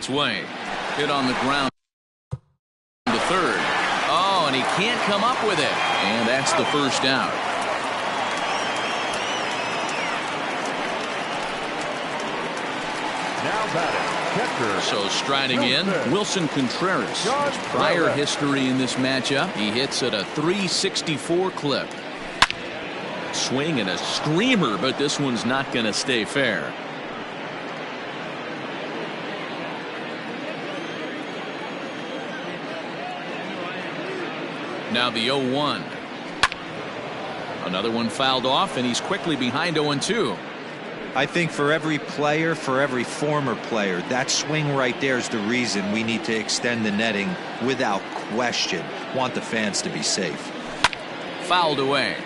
its way. Hit on the ground to third. Oh, and he can't come up with it. And that's the first out. Now batting, catcher. So striding in, Wilson Contreras. His prior history in this matchup, he hits at a .364 clip. Swing and a screamer, but this one's not going to stay fair. Now the 0-1. Another one fouled off, and he's quickly behind 0-2. I think for every player, for every former player, that swing right there is the reason we need to extend the netting without question. Want the fans to be safe. Fouled away.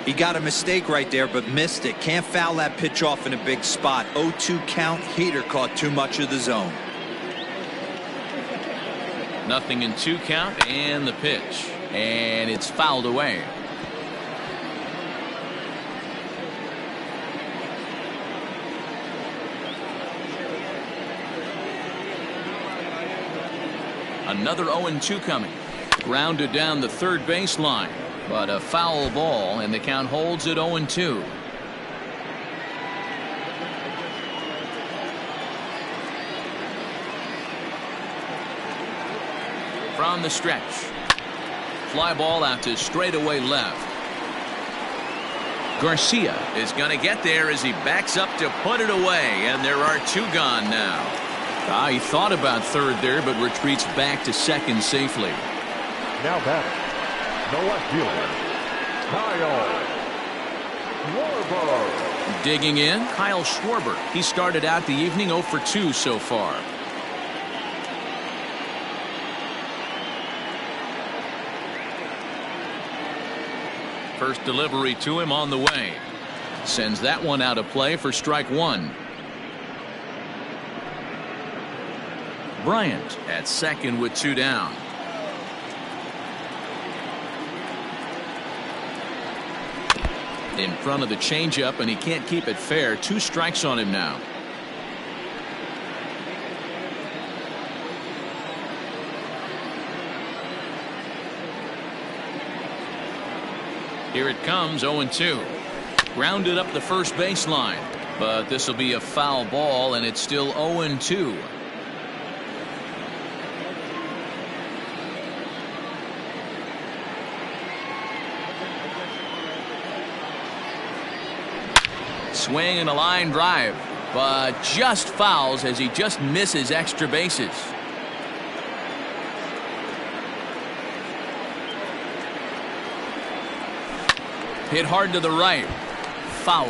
He got a mistake right there, but missed it. Can't foul that pitch off in a big spot. 0-2 count. Heater caught too much of the zone. Nothing in 2 count, and the pitch. And it's fouled away. Another 0-2 coming. Grounded down the third baseline. But a foul ball, and the count holds at 0-2. From the stretch. Fly ball out to straightaway left. Garcia is going to get there as he backs up to put it away, and there are 2 gone now. He thought about third there, but retreats back to second safely. Now batting, the left fielder, Kyle Schwarber. Digging in, Kyle Schwarber. He started out the evening 0 for 2 so far. First delivery to him on the way. Sends that one out of play for strike 1. Bryant at second with 2 down. In front of the changeup, and he can't keep it fair. 2 strikes on him now. Here it comes, 0-2. Grounded up the first baseline, but this will be a foul ball, and it's still 0-2. Swing and a line drive, but just fouls as he just misses extra bases. Hit hard to the right. Foul.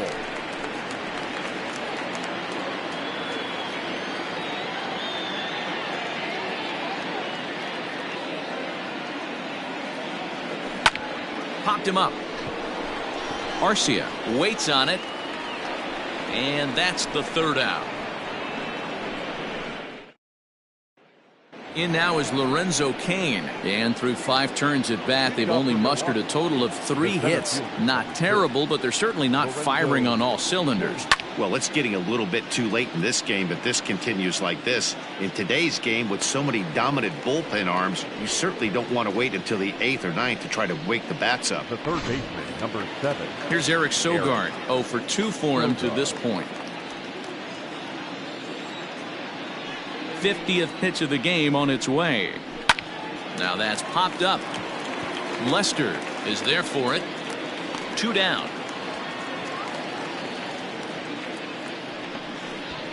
Popped him up. Arcia waits on it. And that's the third out. In now is Lorenzo Cain, and through 5 turns at bat, they've only mustered a total of 3 hits. Not terrible, but they're certainly not firing on all cylinders. Well, it's getting a little bit too late in this game, but this continues like this. In today's game, with so many dominant bullpen arms, you certainly don't want to wait until the 8th or 9th to try to wake the bats up. The third baseman, number 7. Here's Eric Sogard, 0 for 2 for him to this point. 50th pitch of the game on its way. Now that's popped up. Lester is there for it. 2 down.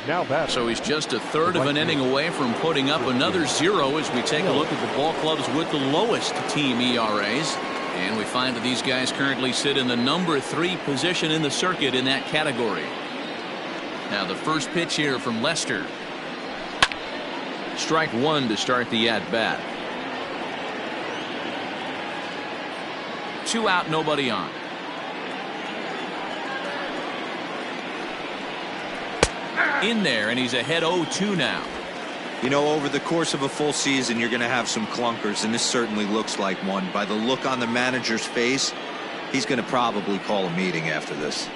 Now batting. So he's just a third of an inning away from putting up another 0 as we take a look at the ball clubs with the lowest team ERAs. And we find that these guys currently sit in the number 3 position in the circuit in that category. Now the first pitch here from Lester. Strike 1 to start the at-bat. 2 out, nobody on. In there, and he's ahead 0-2 now. You know, over the course of a full season, you're going to have some clunkers, and this certainly looks like one. By the look on the manager's face, he's going to probably call a meeting after this.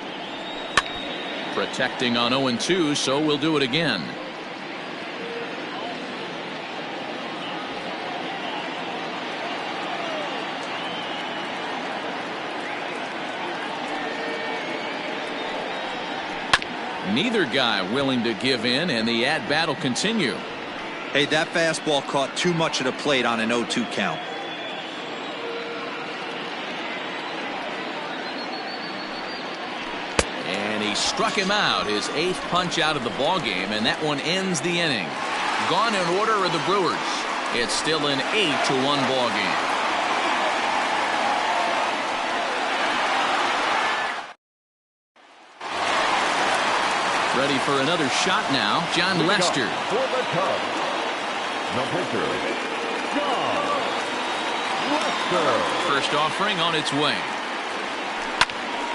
Protecting on 0-2, so we'll do it again. Neither guy willing to give in, and the at-bat will continue. Hey, that fastball caught too much of the plate on an 0-2 count. And he struck him out, his 8th punch out of the ball game, and that one ends the inning. Gone in order are the Brewers. It's still an 8-1 ball game. Ready for another shot now, John Lester. For the Cubs, the pitcher, John Lester. First offering on its way.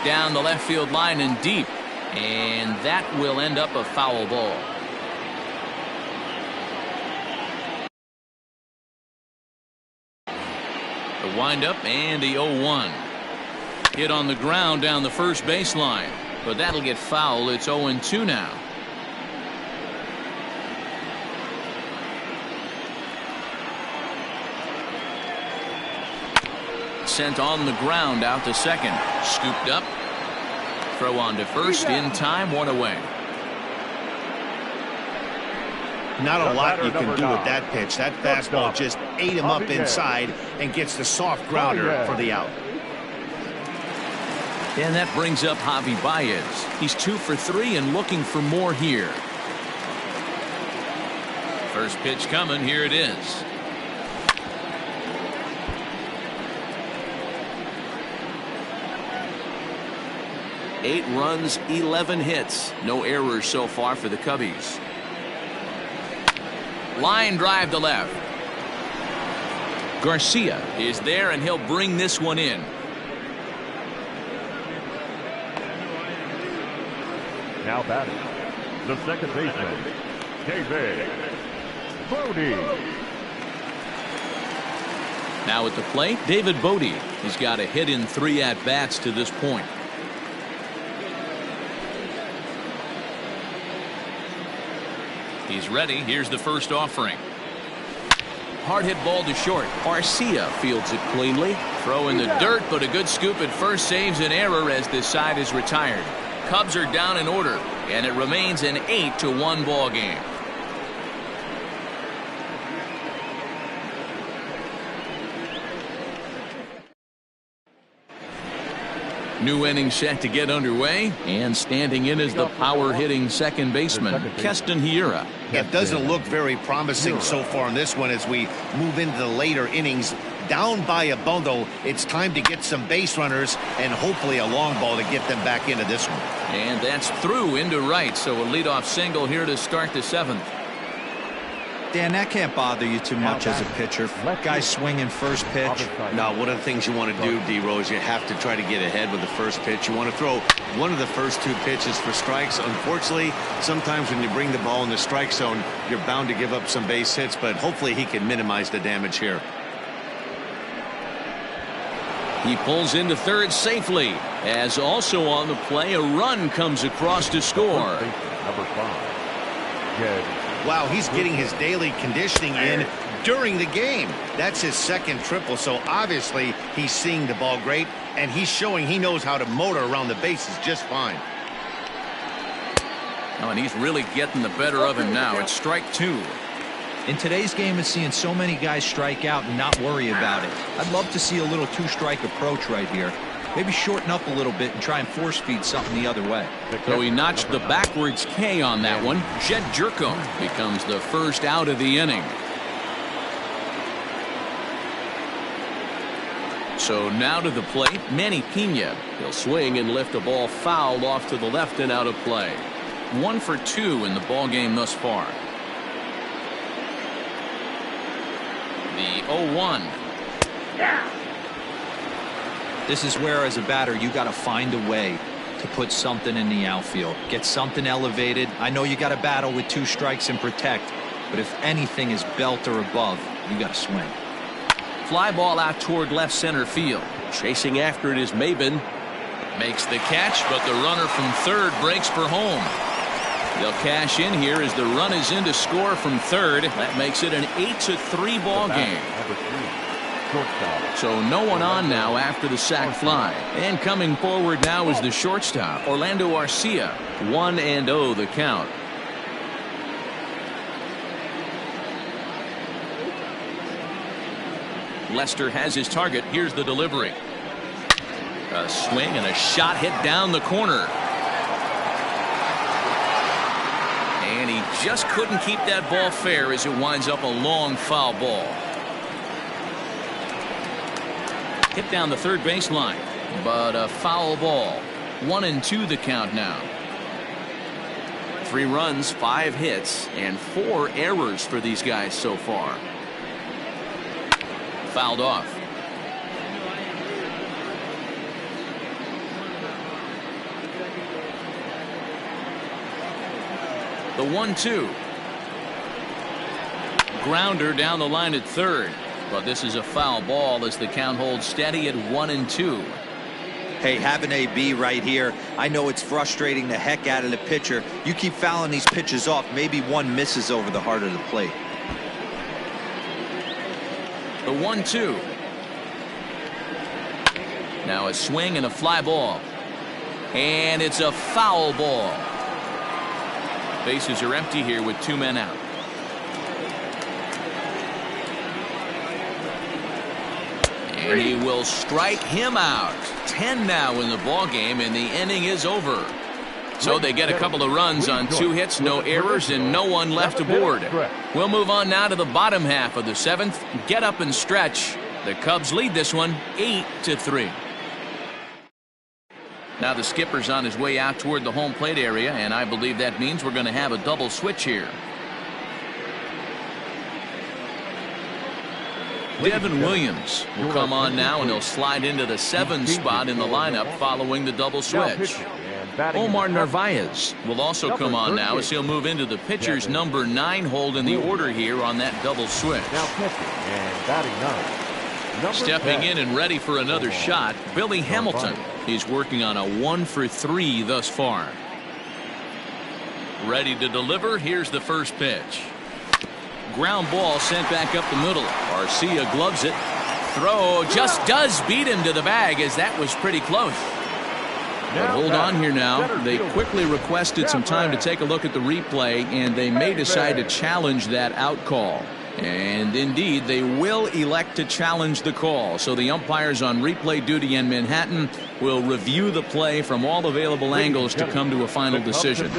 Down the left field line and deep, and that will end up a foul ball. The windup and the 0-1. Hit on the ground down the first baseline, but that'll get foul. It's 0-2 now. Sent on the ground out to second. Scooped up. Throw on to first in time, 1 away. Not a lot you can do with that pitch. That fastball just ate him up inside and gets the soft grounder for the out. And that brings up Javi Baez. He's 2 for 3 and looking for more here. First pitch coming. Here it is. Eight runs, 11 hits. No errors so far for the Cubbies. Line drive to left. Garcia is there, and he'll bring this one in. Now batting, the second baseman, David Bodie. Now at the plate, David Bodie. He's got a hit in 3 at-bats to this point. He's ready. Here's the first offering. Hard hit ball to short. Garcia fields it cleanly. Throw in the dirt, but a good scoop at first saves an error as this side is retired. Cubs are down in order, and it remains an 8-1 ball game. New inning set to get underway, and standing in is the power-hitting second baseman, Keston Hiura. It doesn't look very promising so far in this one as we move into the later innings. Down by a bundle, it's time to get some base runners and hopefully a long ball to get them back into this one. And that's through into right, so a leadoff single here to start the 7th. Dan, that can't bother you too much as a pitcher. Guy swinging first pitch. No, one of the things you want to do, D-Rose, you have to try to get ahead with the first pitch. You want to throw one of the first 2 pitches for strikes. Unfortunately, sometimes when you bring the ball in the strike zone, you're bound to give up some base hits, but hopefully he can minimize the damage here. He pulls into third safely, as also on the play, a run comes across to score. Number 5. Wow, he's getting his daily conditioning in during the game. That's his 2nd triple, so obviously he's seeing the ball great, and he's showing he knows how to motor around the bases just fine. Oh, and he's really getting the better of him now. It's strike 2. In today's game, it's seeing so many guys strike out and not worry about it. I'd love to see a little 2-strike approach right here. Maybe shorten up a little bit and try and force feed something the other way. So he notched the backwards K on that one. Jed Jerko becomes the first out of the inning. So now to the plate, Manny Pena. He'll swing and lift a ball fouled off to the left and out of play. 1 for 2 in the ball game thus far. The 0-1. This is where, as a batter, you got to find a way to put something in the outfield. Get something elevated. I know you got to battle with 2 strikes and protect, but if anything is belt or above, you got to swing. Fly ball out toward left center field. Chasing after it is Maben. Makes the catch, but the runner from third breaks for home. They'll cash in here as the run is in to score from third. That makes it an 8-3 ball game. shortstop. So no one on now after the sac fly. And coming forward now is the shortstop, Orlando Arcia. 1-0 the count. Lester has his target. Here's the delivery. A swing and a shot hit down the corner. And he just couldn't keep that ball fair as it winds up a long foul ball. Hit down the third baseline, but a foul ball. 1-2 the count now. 3 runs, 5 hits, and 4 errors for these guys so far. Fouled off. The 1-2. Grounder down the line at third. But this is a foul ball as the count holds steady at 1-2. Hey, have an AB right here. I know it's frustrating the heck out of the pitcher. You keep fouling these pitches off. Maybe one misses over the heart of the plate. The 1-2. Now a swing and a fly ball. And it's a foul ball. Bases are empty here with 2 men out. And he will strike him out. 10 now in the ball game, and the inning is over. So they get a couple of runs on 2 hits, no errors, and no one left aboard. We'll move on now to the bottom half of the 7th. Get up and stretch. The Cubs lead this one 8-3. Now the skipper's on his way out toward the home plate area, and I believe that means we're going to have a double switch here. Devin Williams will come on now, and he'll slide into the 7 spot in the lineup following the double switch. Omar Narvaez will also come on now as he'll move into the pitcher's number 9 hold in the order here on that double switch. Now pitching and batting 9. Stepping in and ready for another shot, Billy Hamilton. He's working on a 1-for-3 thus far. Ready to deliver. Here's the first pitch. Ground ball sent back up the middle. Arcia gloves it. Throw just does beat him to the bag, as that was pretty close. But hold on here now. They quickly requested some time to take a look at the replay, and they may decide to challenge that out call. And indeed, they will elect to challenge the call. So the umpires on replay duty in Manhattan will review the play from all available angles to come to a final decision.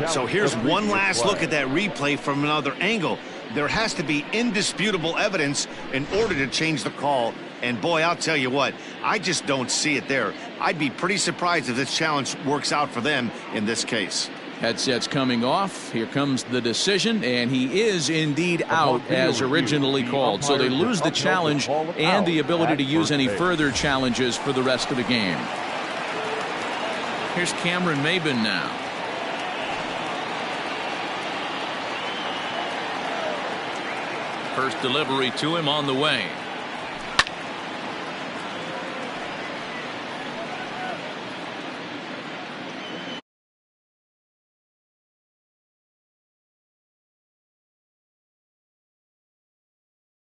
So here's one last look at that replay from another angle. There has to be indisputable evidence in order to change the call. And boy, I'll tell you what, I just don't see it there. I'd be pretty surprised if this challenge works out for them in this case. Headsets coming off. Here comes the decision, and he is indeed out as originally called. So they lose the challenge and the ability to use any further challenges for the rest of the game. Here's Cameron Maybin now. First delivery to him on the way.